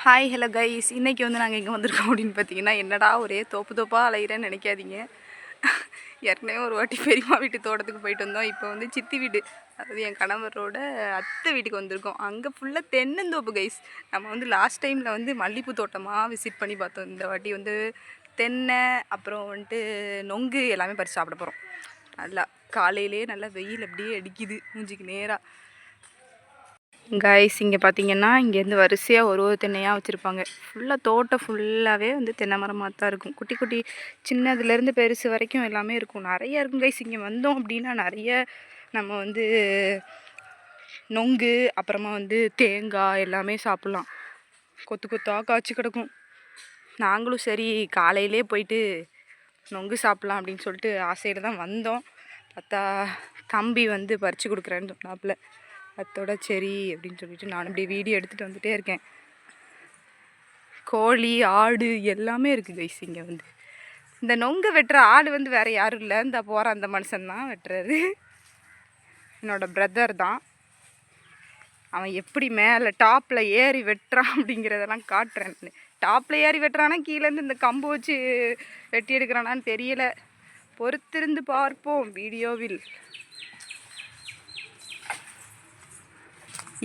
Hi hello guys, இன்றைக்கி வந்து நாங்கள் எங்கே வந்திருக்கோம் அப்படின்னு பார்த்தீங்கன்னா, என்னடா ஒரே தோப்பாக அலைகிறேன்னு நினைக்காதீங்க. ஏற்கனவே ஒரு வாட்டி பெரியம்மா வீட்டு தோட்டத்துக்கு போயிட்டு வந்தோம். இப்போ வந்து சித்தி வீடு, அதாவது என் கணவரோட அத்தை வீட்டுக்கு வந்திருக்கோம். அங்கே ஃபுல்லாக தென்னந்தோப்பு கைஸ். நம்ம வந்து லாஸ்ட் டைமில் வந்து மல்லிகைப்பூ தோட்டமாக விசிட் பண்ணி பார்த்தோம். இந்த வாட்டி வந்து தென்னை, அப்புறம் வந்துட்டு நொங்கு எல்லாமே பறித்து சாப்பிட போகிறோம். நல்லா காலையிலே நல்லா வெயில் அப்படியே அடிக்குது மூஞ்சிக்கு நேராக. கைஸ் இங்கே பார்த்தீங்கன்னா, இங்கேருந்து வரிசையாக ஒரு தென்னையாக வச்சுருப்பாங்க. ஃபுல்லாக தோட்டம் ஃபுல்லாகவே வந்து தென்னை மரமாக தான் இருக்கும். குட்டி குட்டி சின்னதுலேருந்து பெருசு வரைக்கும் எல்லாமே இருக்கும். நிறைய இருக்கும் கைஸ். இங்கே வந்தோம் அப்படின்னா நிறைய நம்ம வந்து நொங்கு, அப்புறமா வந்து தேங்காய் எல்லாமே சாப்பிட்லாம். கொத்து கொத்தாக காய்ச்சி கிடக்கும். நாங்களும் சரி காலையிலே போயிட்டு நொங்கு சாப்பிட்லாம் அப்படின்னு சொல்லிட்டு ஆசையில் தான் வந்தோம். பார்த்தா தம்பி வந்து பறித்து கொடுக்குறேன்னு சொன்னாப்புல. அதோட சரி அப்படின்னு சொல்லிட்டு நான் அப்படியே வீடியோ எடுத்துகிட்டு வந்துகிட்டே இருக்கேன். கோழி, ஆடு எல்லாமே இருக்குது கைஸ். இங்கே வந்து இந்த நொங்கு வெட்டுற ஆடு வந்து வேறு யாரும் இல்லை, இந்த போகிற அந்த மனுஷன்தான் வெட்டுறாரு. என்னோடய பிரதர் தான். அவன் எப்படி மேலே டாப்பில் ஏறி வெட்டுறான் அப்படிங்கிறதெல்லாம் காட்டுறேன். டாப்பில் ஏறி வெட்டுறானா கீழேருந்து இந்த கம்பு வச்சு வெட்டி எடுக்கிறானான்னு தெரியலை. பொறுத்திருந்து பார்ப்போம் வீடியோவில்.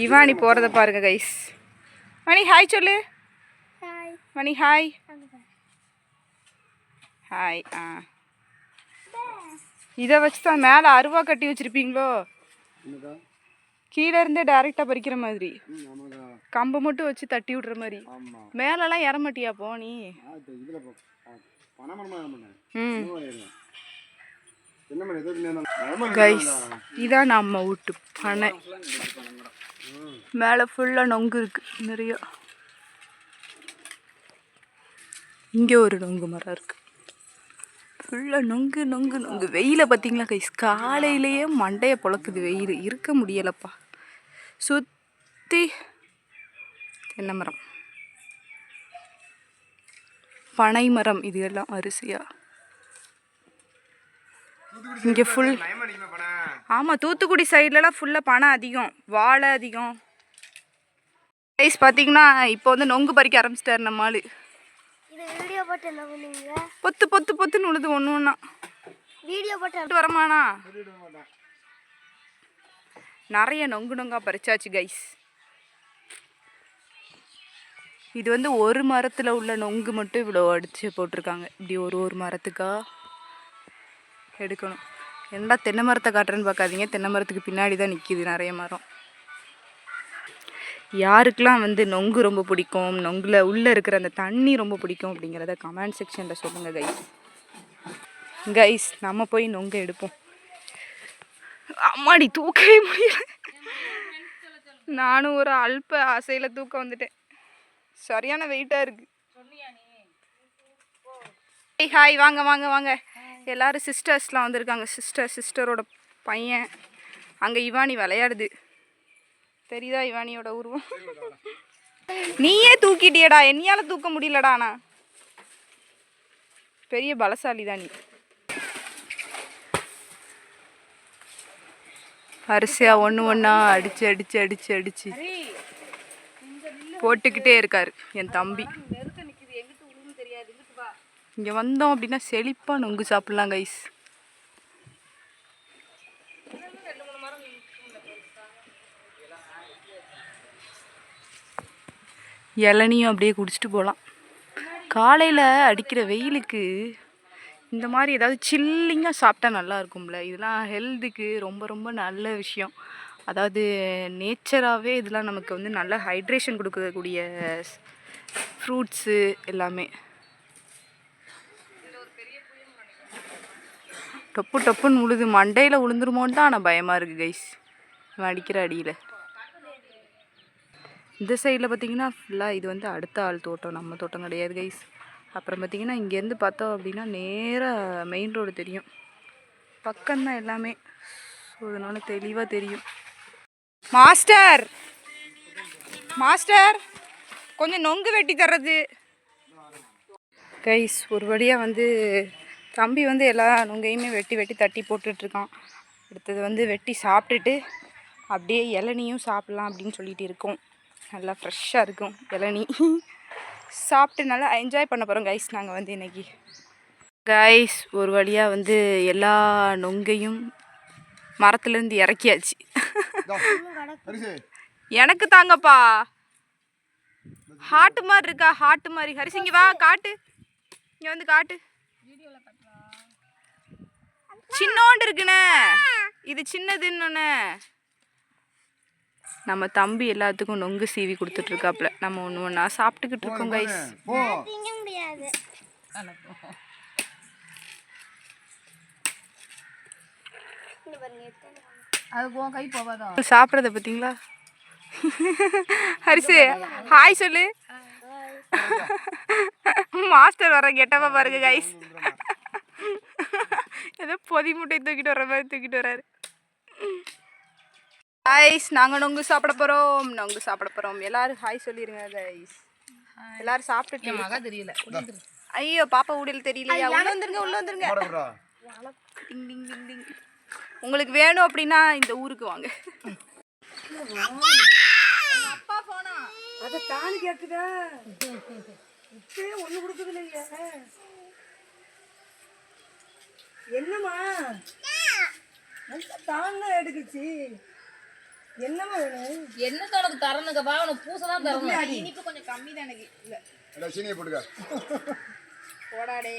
இவானி போகிறத பாருங்க கைஸ். மணி ஹாய் சொல்லு. மணி ஹாய். ஹாய். இதை வச்சு தான் மேலே அருவா கட்டி வச்சுருப்பீங்களோ? கீழே இருந்தே டைரெக்டாக பறிக்கிற மாதிரி, கம்பு மட்டும் வச்சு தட்டி விட்ற மாதிரி. மேலெல்லாம் ஏற மாட்டியா போ நீ? கைஸ் இதான் நம்ம வீட்டு பனை. மேலே ஃபுல்லாக நொங்கு இருக்குது நிறையா. இங்கே ஒரு நொங்கு மரம் இருக்குது. ஃபுல்லாக நொங்கு நொங்கு நொங்கு. வெயிலை பார்த்தீங்களா கைஸ்? காலையிலேயே மண்டையை பொழக்குது வெயில், இருக்க முடியலப்பா. சுற்றி தென்னை மரம், பனை மரம், இது எல்லாம் வரிசையாக. இங்கே ஃபுல் ஆமாம், தூத்துக்குடி சைட்லலாம் ஃபுல்லாக பனை அதிகம், வாழை அதிகம். கைஸ் பார்த்தீங்கன்னா இப்போ வந்து நொங்கு பறிக்க ஆரம்பிச்சிட்டாரு நம்ம ஆளு. பொத்து பொத்து பொத்துன்னு உழுது ஒன்று ஒன்றா. வீடியோ போட்டு வரமானா? நிறைய நொங்கு நொங்காக பறிச்சாச்சு கைஸ். இது வந்து ஒரு மரத்தில் உள்ள நொங்கு மட்டும் இவ்வளோ அடித்து போட்டிருக்காங்க. இப்படி ஒரு மரத்துக்காக எடுக்கணும். என்னடா தென்னை மரத்தை காட்டுறேன்னு பார்க்காதீங்க, தென்னை மரத்துக்கு பின்னாடி தான் நிற்கிது நிறைய மரம். யாருக்கெல்லாம் வந்து நொங்கு ரொம்ப பிடிக்கும், நொங்கில் உள்ளே இருக்கிற அந்த தண்ணி ரொம்ப பிடிக்கும் அப்படிங்கிறத கமெண்ட் செக்ஷனில் சொல்லுங்கள் கைஸ். கைஸ் நம்ம போய் நொங்கு எடுப்போம். அம்மாடி தூக்கவே முடியல. நானும் ஒரு அல்ப ஆசையில் தூக்க வந்துட்டேன். சரியான வெயிட்டாக இருக்குது. ஹாய், வாங்க வாங்க வாங்க. எல்லோரும் சிஸ்டர்ஸ்லாம் வந்திருக்காங்க. சிஸ்டரோட பையன். அங்கே இவானி விளையாடுது, தெரியுதா இவானியோட உருவம்? நீயே தூக்கிட்டியடா, என்னையால தூக்க முடியலடா. நான் பெரிய பலசாலி தான் நீ. வரிசையா ஒன்று ஒன்றா அடிச்சு அடிச்சு அடிச்சு அடிச்சு போட்டுக்கிட்டே இருக்காரு என் தம்பி. இங்கே வந்தோம் அப்படின்னா செழிப்பாக நொங்கு சாப்பிட்லாம் கைஸ். இளநியும் அப்படியே குடிச்சிட்டு போகலாம். காலையில் அடிக்கிற வெயிலுக்கு இந்த மாதிரி ஏதாவது சில்லிங்காக சாப்பிட்டா நல்லா இருக்கும்ல. இதெல்லாம் ஹெல்த்துக்கு ரொம்ப ரொம்ப நல்ல விஷயம். அதாவது நேச்சராகவே இதெல்லாம் நமக்கு வந்து நல்ல ஹைட்ரேஷன் கொடுக்கக்கூடிய ஃப்ரூட்ஸு எல்லாமே. டொப்பு டொப்புன்னு உழுது, மண்டையில் உளுந்துருமோன்னு தான் ஆனால் பயமாக இருக்குது கைஸ் அடிக்கிற அடியில். இந்த சைடில் பார்த்திங்கன்னா ஃபுல்லாக இது வந்து அடுத்த ஆள் தோட்டம், நம்ம தோட்டம் கிடையாது கைஸ். அப்புறம் பார்த்திங்கன்னா இங்கேருந்து பார்த்தோம் அப்படின்னா நேராக மெயின் ரோடு தெரியும். பக்கம்தான் எல்லாமே, ஸோ அதனால தெளிவாக தெரியும். மாஸ்டர் மாஸ்டர் கொஞ்சம் நொங்கு வெட்டி தர்றது கைஸ். ஒரு வழியாக வந்து தம்பி வந்து எல்லா நொங்கையுமே வெட்டி வெட்டி தட்டி போட்டுட்ருக்கான். அடுத்தது வந்து வெட்டி சாப்பிட்டுட்டு அப்படியே இளநியும் சாப்பிட்லாம் அப்படின்னு சொல்லிட்டு இருக்கோம். நல்லா ஃப்ரெஷ்ஷாக இருக்கும் இளநீ. சாப்பிட்டு நல்லா என்ஜாய் பண்ண போகிறோம் கைஸ். நாங்கள் வந்து இன்றைக்கி கைஸ் ஒரு வழியாக வந்து எல்லா நொங்கையும் மரத்துலேருந்து இறக்கியாச்சு. எனக்கு தாங்கப்பா. ஹாட்டு மாதிரி இருக்கா? ஹாட்டு மாதிரி. ஹரிசிங்க வா காட்டு, இங்கே வந்து காட்டு. சின்னோண்டு இருக்குண்ணே, இது சின்னதுன்னு. நம்ம தம்பி எல்லாத்துக்கும் நொங்கு சீவி கொடுத்துட்ருக்காப்புல. நம்ம ஒன்று ஒன்றா சாப்பிட்டுக்கிட்டு இருக்கோம் கைஸ். சாப்பிட்றத பார்த்தீங்களா? ஹரிசு ஹாய் சொல்லு. மாஸ்டர் வர கெட்டப்பா பாருங்க கைஸ். ஏதோ பொதி முட்டை தூக்கிட்டு வர மாதிரி தூக்கிட்டு வர்றாரு கைஸ். நாங்கள் நொங்கு சாப்பிட போகிறோம், நொங்கு சாப்பிட போகிறோம். எல்லாரும் ஹாய் சொல்லிடுங்க கைஸ். எல்லாரும் சாப்பிட்டுட்டு மகா தெரியல. ஐயோ பாப்பா ஊடல் தெரியலையா? உள்ள வந்துருங்க, உள்ள வந்துருங்க. டிங் டிங் டிங் டிங். உங்களுக்கு வேணும் அப்படின்னா இந்த ஊருக்கு வாங்க. அப்பா போனா அதை தானு கேட்குதா? ஒன்று கொடுக்குது இல்லையா? என்னம்மா தாங்க எடுக்குச்சு? என்னம்மா வேணும்? என்ன தனக்கு தரணுங்கப்பா, உனக்கு பூசதான் தரணும். இனிப்பு கொஞ்சம் கம்மி தான் எனக்கு. இல்லை சீனியை போட்டுக்க போடாடே.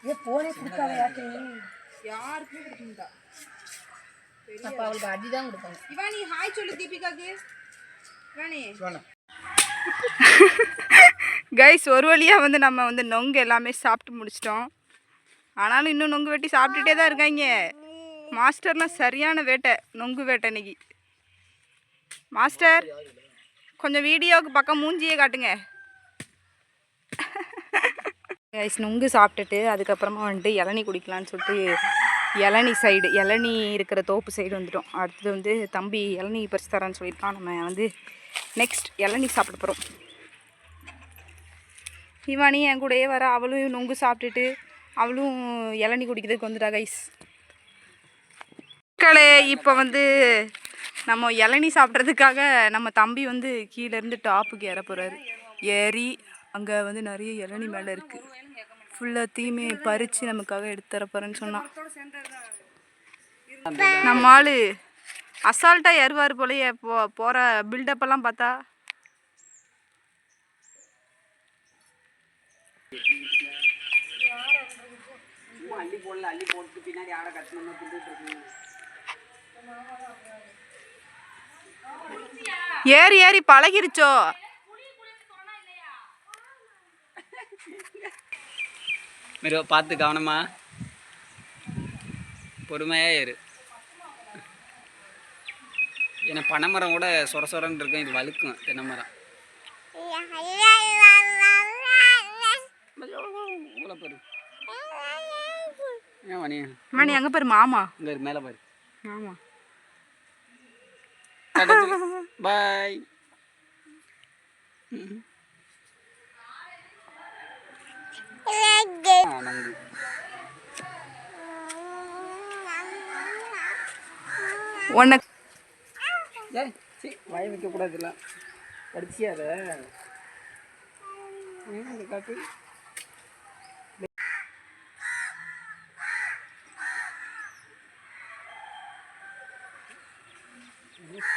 ஏ போனே கொடுக்காத யாருக்கு? யாருக்குமே கொடுக்கணும்டா. அப்போ அவளுக்கு அடிதான் கொடுப்பாங்க. இவானி ஹாய் சொல்லு தீபிகாக்கு. இவானி கைஸ் ஒரு வழியாக வந்து நம்ம வந்து நொங்கு எல்லாமே சாப்பிட்டு முடிச்சிட்டோம். ஆனாலும் இன்னும் நொங்கு வெட்டி சாப்பிட்டுட்டே தான் இருக்காங்க. மாஸ்டர்லாம் சரியான வேட்டை, நொங்கு வேட்டை இன்னைக்கு. மாஸ்டர் கொஞ்சம் வீடியோவுக்கு பக்கம் மூஞ்சியே காட்டுங்க கைஸ். நொங்கு சாப்பிட்டுட்டு அதுக்கப்புறமா வந்துட்டு இளநீ குடிக்கலான்னு சொல்லிட்டு இளநீ சைடு, இளநீ இருக்கிற தோப்பு சைடு வந்துட்டோம். அடுத்தது வந்து தம்பி இளநீ பறிச்சு தரான்னு சொல்லியிருக்கான். நம்ம வந்து நெக்ஸ்ட் இளநீ சாப்பிட போகிறோம். இவானி என் கூடயே வர, அவளும் நொங்கு சாப்பிட்டுட்டு அவளும் இளநீ குடிக்கிறதுக்கு வந்துட்டா கைஸ். மக்களே இப்போ வந்து நம்ம இளநீ சாப்பிட்றதுக்காக நம்ம தம்பி வந்து கீழேருந்து டாப்புக்கு ஏற போகிறாரு. ஏறி அங்கே வந்து நிறைய இளநீ மேலே இருக்குது. ஃபுல்லாத்தையுமே பறித்து நமக்காக எடுத்து தர போகிறேன்னு சொன்னான். நம்ம ஆள் அசால்ட்டாக ஏறுவார் போலயே. போகிற பில்டப்பெல்லாம் பார்த்தா. ஏறி ஏறி பழகிருச்சோ. மெதுவா பார்த்து கவனமா பொறுமையாக ஏறு. ஏன்னா பனைமரம் கூட சொர சொரன்னு இருக்கும், இது வழுக்கும் தென்னை மரம். மணி அங்கே பாரு மாமா, இங்கே மேலே பாரு மாமா. பாய். உனக்கு வாய் வைக்க கூடாதுல்ல, படிச்சியா அதை காட்டு.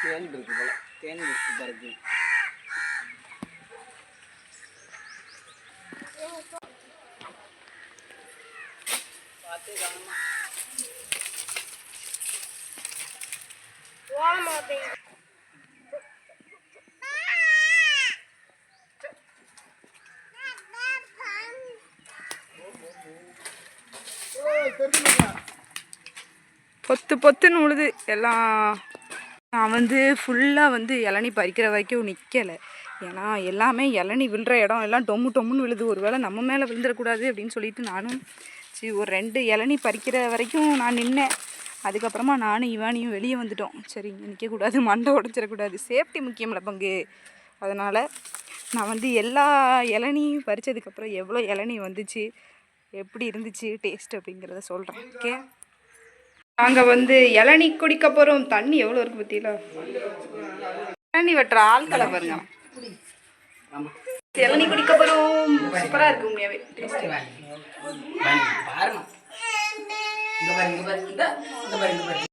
தேன் இருக்கு போல, தேன் இருக்கு பாருங்க. பார்த்து கவனமா. பொத்து பொத்துன்னு உழுது எல்லாம். நான் வந்து ஃபுல்லாக வந்து இளநீ பறிக்கிற வரைக்கும் நிற்கலை. ஏன்னா எல்லாமே இளநீ விழுற இடம் எல்லாம் டொம்மு டொம்முன்னு விழுது. ஒரு வேளை நம்ம மேலே விழுந்துடக்கூடாது அப்படின்னு சொல்லிட்டு நானும் சரி ஒரு 2 இளநீ பறிக்கிற வரைக்கும் நான் நின்னேன். அதுக்கப்புறமா நானும் இவானியும் வெளியே வந்துட்டோம். சரி இங்கே நிற்கக்கூடாது, மண்டை உடச்சிடக்கூடாது, சேஃப்டி முக்கியமில்ல பங்கு. அதனால் நான் வந்து எல்லா இளநியும் பறித்ததுக்கப்புறம் எவ்வளோ இளநீ வந்துச்சு, எப்படி இருந்துச்சு டேஸ்ட் அப்படிங்கிறத சொல்கிறேன். ஓகே, நாங்கள் வந்து இளநீ குடிக்க போகிறோம். தண்ணி எவ்வளோ இருக்குது பற்றியில. இளநீ வெட்டுற ஆட்களை பாருங்க. ஆமாம் இளநீ குடிக்க போகிறோம். சூப்பராக இருக்கு உண்மையாவே. பாருங்க இங்கே பாருங்க